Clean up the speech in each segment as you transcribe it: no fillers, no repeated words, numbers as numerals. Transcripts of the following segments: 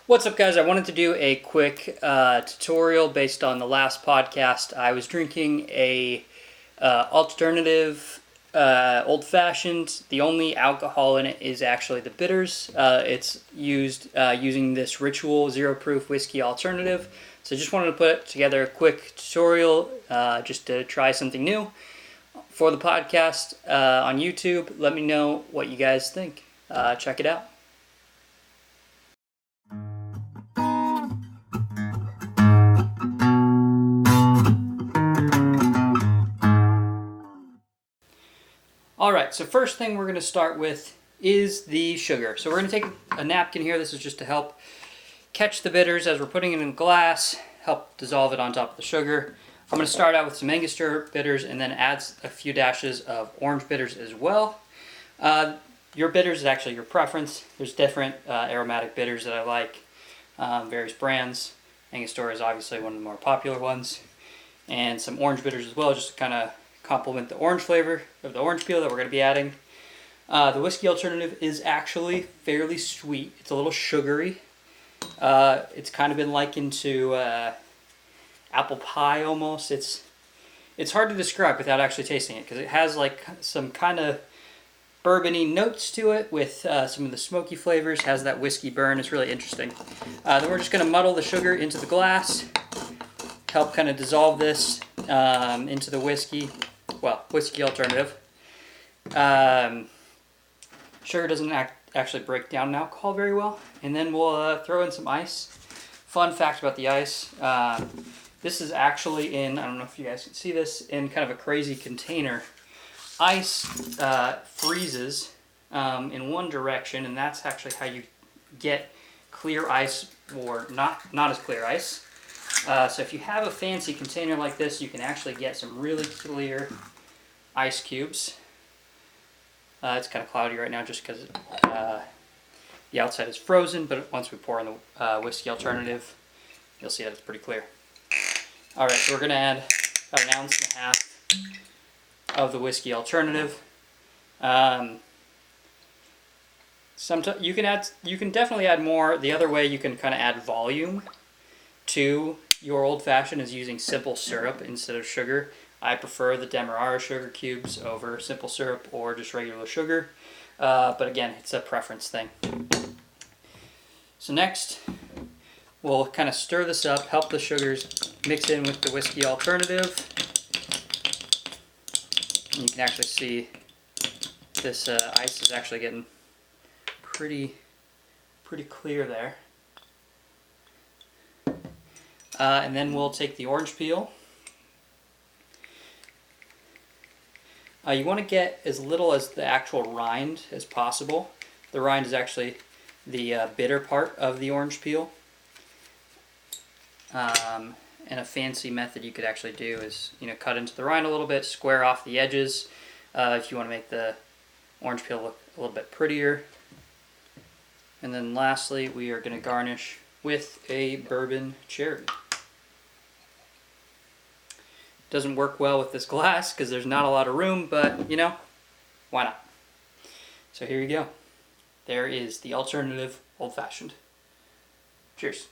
What's up, guys? I wanted to do a quick tutorial based on the last podcast. I was drinking a alternative old-fashioned. The only alcohol in it is actually the bitters. It's used using this Ritual Zero Proof Whiskey alternative. So just wanted to put together a quick tutorial just to try something new for the podcast on YouTube. Let me know what you guys think. Check it out. Alright, so first thing we're going to start with is the sugar. So we're going to take a napkin here. This is just to help catch the bitters as we're putting it in a glass, help dissolve it on top of the sugar. I'm going to start out with some Angostura bitters and then add a few dashes of orange bitters as well. Your bitters is actually your preference. There's different aromatic bitters that I like, various brands. Angostura is obviously one of the more popular ones. And some orange bitters as well, just to kind of complement the orange flavor of the orange peel that we're going to be adding. The whiskey alternative is actually fairly sweet. It's a little sugary. It's kind of been likened to apple pie almost. It's hard to describe without actually tasting it because it has like some kind of bourbony notes to it with some of the smoky flavors. Has that whiskey burn. It's really interesting. Then we're just going to muddle the sugar into the glass. Help kind of dissolve this into the whiskey. Well, whiskey alternative. Sugar doesn't actually break down alcohol very well. And then we'll throw in some ice. Fun fact about the ice. This is actually in, I don't know if you guys can see this, in kind of a crazy container. Ice freezes in one direction, and that's actually how you get clear ice or not as clear ice. So if you have a fancy container like this, you can actually get some really clear ice cubes. It's kind of cloudy right now just because the outside is frozen, but once we pour in the whiskey alternative, you'll see that it's pretty clear. Alright, so we're going to add about 1.5 ounces of the whiskey alternative. Sometimes you can definitely add more. The other way you can kind of add volume to your old fashioned is using simple syrup instead of sugar. I prefer the Demerara sugar cubes over simple syrup or just regular sugar. But again, it's a preference thing. So next, we'll kind of stir this up, help the sugars mix in with the whiskey alternative. And you can actually see this ice is actually getting pretty clear there. And then we'll take the orange peel. You want to get as little as the actual rind as possible. The rind is actually the bitter part of the orange peel. And a fancy method you could actually do is, cut into the rind a little bit, square off the edges if you want to make the orange peel look a little bit prettier. And then lastly, we are going to garnish with a bourbon cherry. Doesn't work well with this glass because there's not a lot of room, but why not? So here you go. There is the alternative old-fashioned. Cheers.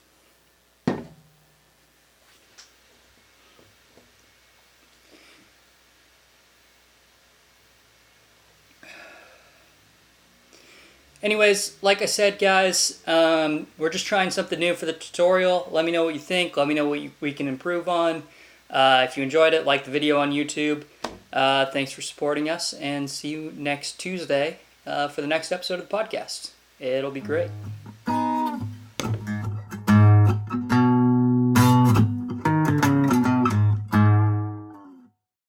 Anyways, like I said, guys, we're just trying something new for the tutorial. Let me know what you think. Let me know what we can improve on. If you enjoyed it, like the video on YouTube. Thanks for supporting us, and see you next Tuesday for the next episode of the podcast. It'll be great.